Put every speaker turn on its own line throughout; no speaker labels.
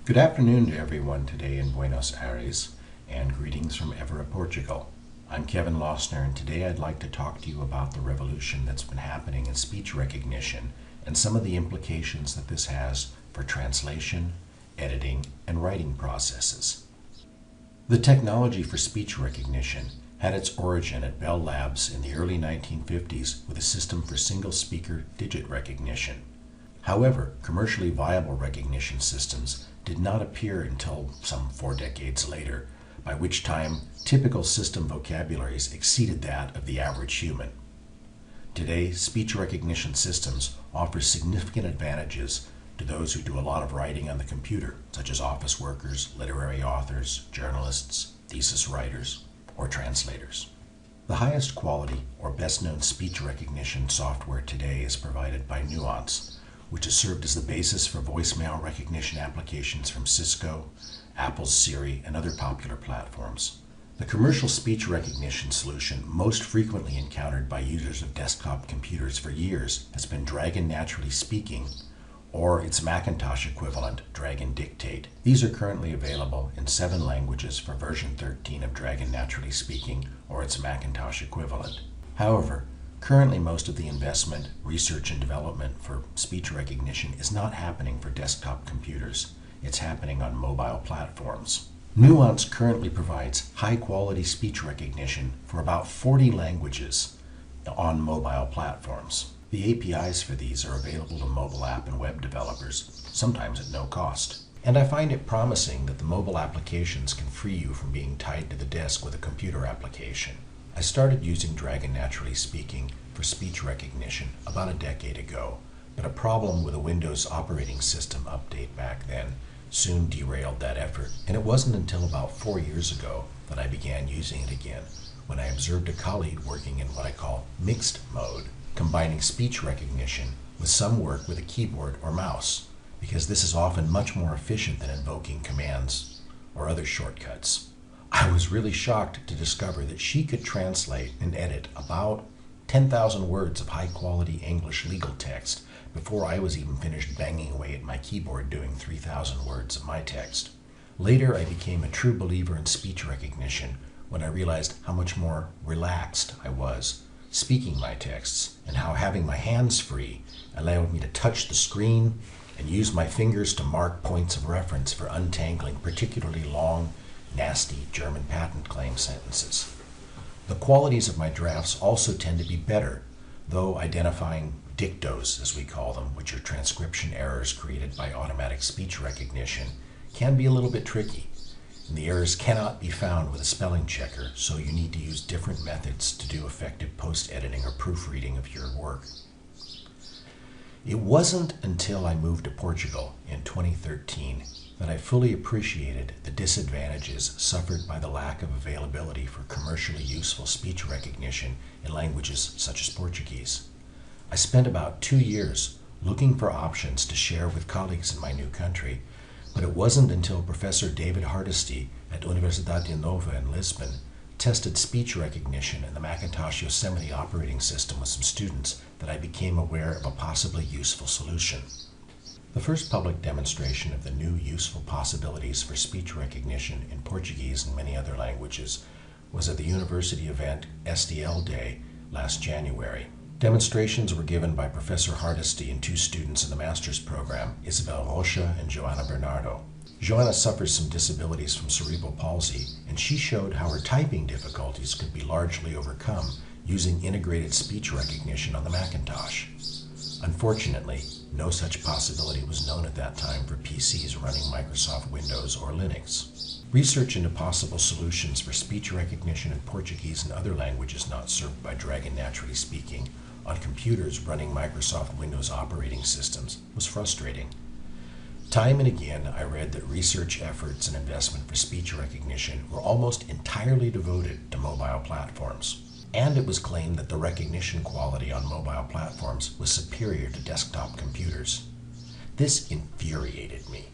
Good afternoon to everyone today in Buenos Aires, and greetings from Évora, Portugal. I'm Kevin Losner, and today I'd like to talk to you about the revolution that's been happening in speech recognition and some of the implications that this has for translation, editing, and writing processes. The technology for speech recognition had its origin at Bell Labs in the early 1950s with a system for single-speaker digit recognition. However, commercially viable recognition systems did not appear until some 4 decades later, by which time typical system vocabularies exceeded that of the average human. Today, speech recognition systems offer significant advantages to those who do a lot of writing on the computer, such as office workers, literary authors, journalists, thesis writers, or translators. The highest quality or best-known speech recognition software today is provided by Nuance, which has served as the basis for voicemail recognition applications from Cisco, Apple's Siri, and other popular platforms. The commercial speech recognition solution most frequently encountered by users of desktop computers for years has been Dragon Naturally Speaking, or its Macintosh equivalent, Dragon Dictate. These are currently available in 7 languages for version 13 of Dragon Naturally Speaking, or its Macintosh equivalent. However, currently, most of the investment, research, and development for speech recognition is not happening for desktop computers. It's happening on mobile platforms. Nuance currently provides high-quality speech recognition for about 40 languages on mobile platforms. The APIs for these are available to mobile app and web developers, sometimes at no cost. And I find it promising that the mobile applications can free you from being tied to the desk with a computer application. I started using Dragon Naturally Speaking for speech recognition about a decade ago, but a problem with a Windows operating system update back then soon derailed that effort, and it wasn't until about 4 years ago that I began using it again, when I observed a colleague working in what I call mixed mode, combining speech recognition with some work with a keyboard or mouse, because this is often much more efficient than invoking commands or other shortcuts. I was really shocked to discover that she could translate and edit about 10,000 words of high-quality English legal text before I was even finished banging away at my keyboard doing 3,000 words of my text. Later, I became a true believer in speech recognition when I realized how much more relaxed I was speaking my texts, and how having my hands free allowed me to touch the screen and use my fingers to mark points of reference for untangling particularly long, nasty German patent claim sentences. The qualities of my drafts also tend to be better, though identifying dictos, as we call them, which are transcription errors created by automatic speech recognition, can be a little bit tricky. And the errors cannot be found with a spelling checker, so you need to use different methods to do effective post-editing or proofreading of your work. It wasn't until I moved to Portugal in 2013 that I fully appreciated the disadvantages suffered by the lack of availability for commercially useful speech recognition in languages such as Portuguese. I spent about 2 years looking for options to share with colleagues in my new country, but it wasn't until Professor David Hardesty at Universidade Nova in Lisbon tested speech recognition in the Macintosh Yosemite operating system with some students that I became aware of a possibly useful solution. The first public demonstration of the new useful possibilities for speech recognition in Portuguese and many other languages was at the university event SDL Day last January. Demonstrations were given by Professor Hardesty and 2 students in the master's program, Isabel Rocha and Joana Bernardo. Joana suffers some disabilities from cerebral palsy, and she showed how her typing difficulties could be largely overcome using integrated speech recognition on the Macintosh. Unfortunately, no such possibility was known at that time for PCs running Microsoft Windows or Linux. Research into possible solutions for speech recognition in Portuguese and other languages not served by Dragon Naturally Speaking on computers running Microsoft Windows operating systems was frustrating. Time and again, I read that research efforts and investment for speech recognition were almost entirely devoted to mobile platforms. And it was claimed that the recognition quality on mobile platforms was superior to desktop computers. This infuriated me,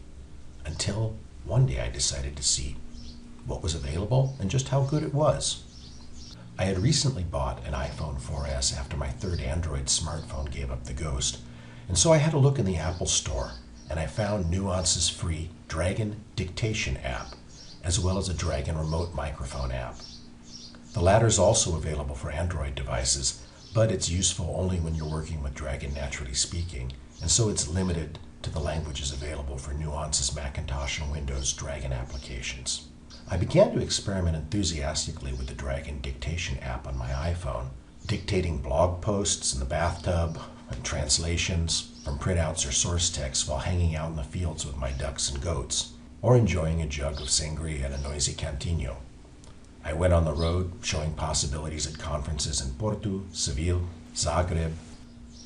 until one day I decided to see what was available and just how good it was. I had recently bought an iPhone 4S after my third Android smartphone gave up the ghost, and so I had a look in the Apple Store and I found Nuance's free Dragon Dictation app, as well as a Dragon Remote Microphone app. The latter is also available for Android devices, but it's useful only when you're working with Dragon Naturally Speaking, and so it's limited to the languages available for Nuance's Macintosh and Windows Dragon applications. I began to experiment enthusiastically with the Dragon Dictation app on my iPhone, dictating blog posts in the bathtub and translations from printouts or source text while hanging out in the fields with my ducks and goats, or enjoying a jug of sangria and a noisy cantinho. I went on the road, showing possibilities at conferences in Porto, Seville, Zagreb.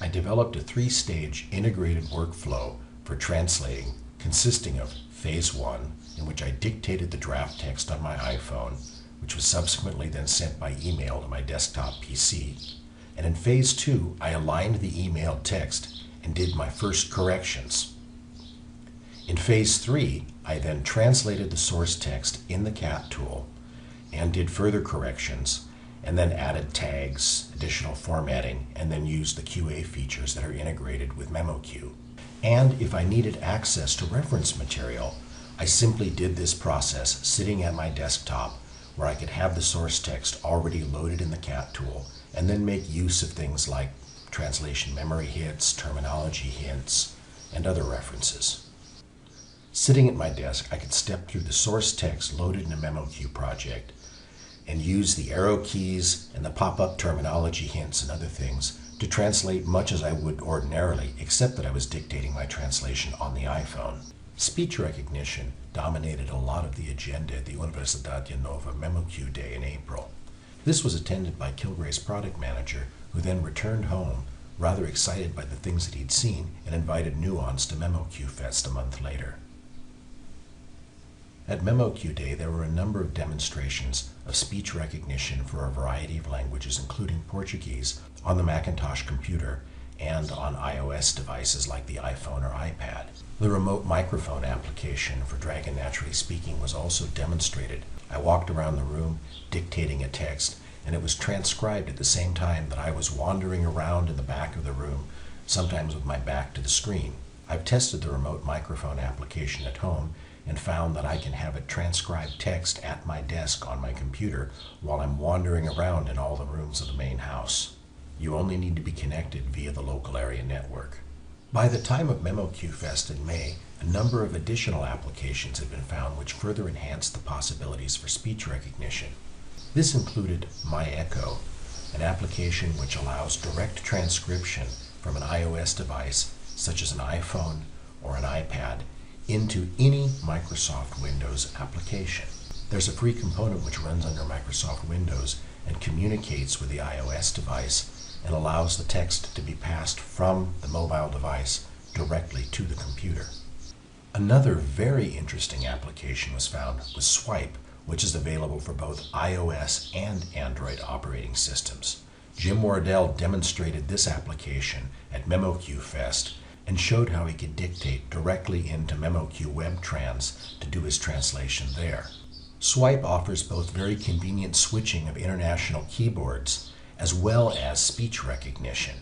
I developed a 3-stage integrated workflow for translating, consisting of Phase 1, in which I dictated the draft text on my iPhone, which was subsequently then sent by email to my desktop PC. And in Phase 2, I aligned the emailed text and did my first corrections. In Phase 3, I then translated the source text in the cat tool and did further corrections, and then added tags, additional formatting, and then used the QA features that are integrated with MemoQ. And if I needed access to reference material, I simply did this process sitting at my desktop where I could have the source text already loaded in the cat tool and then make use of things like translation memory hits, terminology hints, and other references. Sitting at my desk, I could step through the source text loaded in a MemoQ project and use the arrow keys and the pop-up terminology hints and other things to translate much as I would ordinarily, except that I was dictating my translation on the iPhone. Speech recognition dominated a lot of the agenda at the Universidad de Nova MemoQ Day in April. This was attended by Kilgray's product manager, who then returned home, rather excited by the things that he'd seen, and invited Nuance to MemoQ Fest a month later. At MemoQ Day, there were a number of demonstrations of speech recognition for a variety of languages, including Portuguese, on the Macintosh computer and on iOS devices like the iPhone or iPad. The remote microphone application for Dragon Naturally Speaking was also demonstrated. I walked around the room dictating a text, and it was transcribed at the same time that I was wandering around in the back of the room, sometimes with my back to the screen. I've tested the remote microphone application at home and found that I can have it transcribe text at my desk on my computer while I'm wandering around in all the rooms of the main house. You only need to be connected via the local area network. By the time of MemoQ Fest in May, a number of additional applications had been found which further enhanced the possibilities for speech recognition. This included MyEcho, an application which allows direct transcription from an iOS device, such as an iPhone or an iPad, into any Microsoft Windows application. There's a free component which runs under Microsoft Windows and communicates with the iOS device and allows the text to be passed from the mobile device directly to the computer. Another very interesting application was found with Swipe, which is available for both iOS and Android operating systems. Jim Wardell demonstrated this application at MemoQ Fest and showed how he could dictate directly into MemoQ WebTrans to do his translation there. Swipe offers both very convenient switching of international keyboards as well as speech recognition,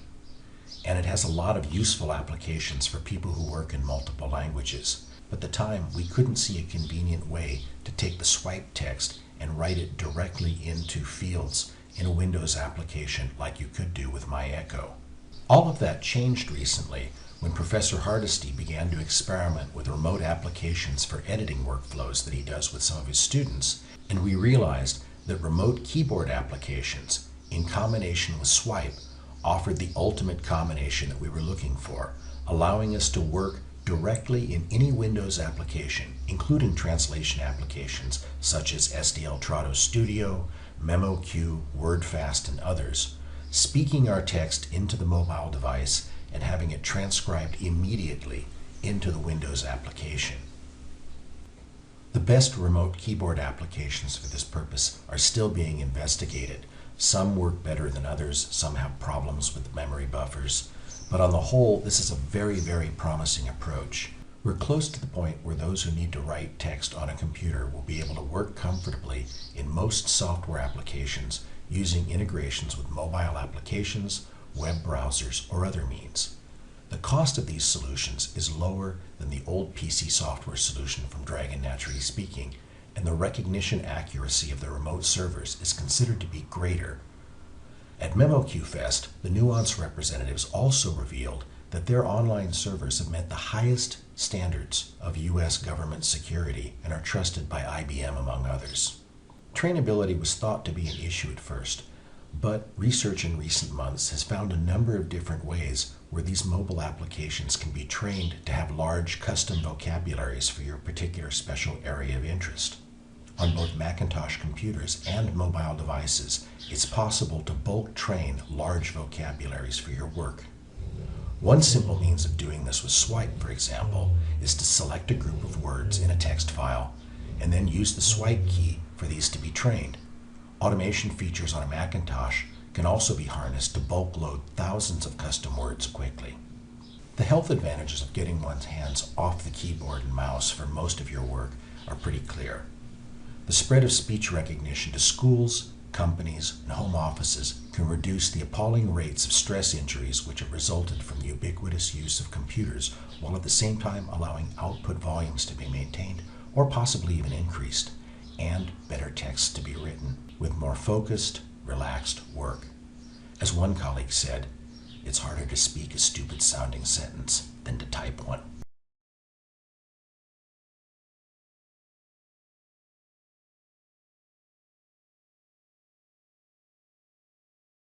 and it has a lot of useful applications for people who work in multiple languages. But at the time, we couldn't see a convenient way to take the Swipe text and write it directly into fields in a Windows application like you could do with MyEcho. All of that changed recently when Professor Hardesty began to experiment with remote applications for editing workflows that he does with some of his students, and we realized that remote keyboard applications, in combination with Swipe, offered the ultimate combination that we were looking for, allowing us to work directly in any Windows application, including translation applications such as SDL Trados Studio, MemoQ, WordFast, and others, speaking our text into the mobile device and having it transcribed immediately into the Windows application. The best remote keyboard applications for this purpose are still being investigated. Some work better than others, some have problems with the memory buffers, but on the whole, this is a very, very promising approach. We're close to the point where those who need to write text on a computer will be able to work comfortably in most software applications using integrations with mobile applications, web browsers, or other means. The cost of these solutions is lower than the old PC software solution from Dragon Naturally Speaking, and the recognition accuracy of the remote servers is considered to be greater. At MemoQFest, the Nuance representatives also revealed that their online servers have met the highest standards of U.S. government security and are trusted by IBM, among others. Trainability was thought to be an issue at first, but research in recent months has found a number of different ways where these mobile applications can be trained to have large custom vocabularies for your particular special area of interest. On both Macintosh computers and mobile devices, it's possible to bulk train large vocabularies for your work. One simple means of doing this with Swipe, for example, is to select a group of words in a text file and then use the Swipe key for these to be trained. Automation features on a Macintosh can also be harnessed to bulk load thousands of custom words quickly. The health advantages of getting one's hands off the keyboard and mouse for most of your work are pretty clear. The spread of speech recognition to schools, companies, and home offices can reduce the appalling rates of stress injuries which have resulted from the ubiquitous use of computers, while at the same time allowing output volumes to be maintained or possibly even increased, and better texts to be written with more focused, relaxed work. As one colleague said, it's harder to speak a stupid sounding sentence than to type one.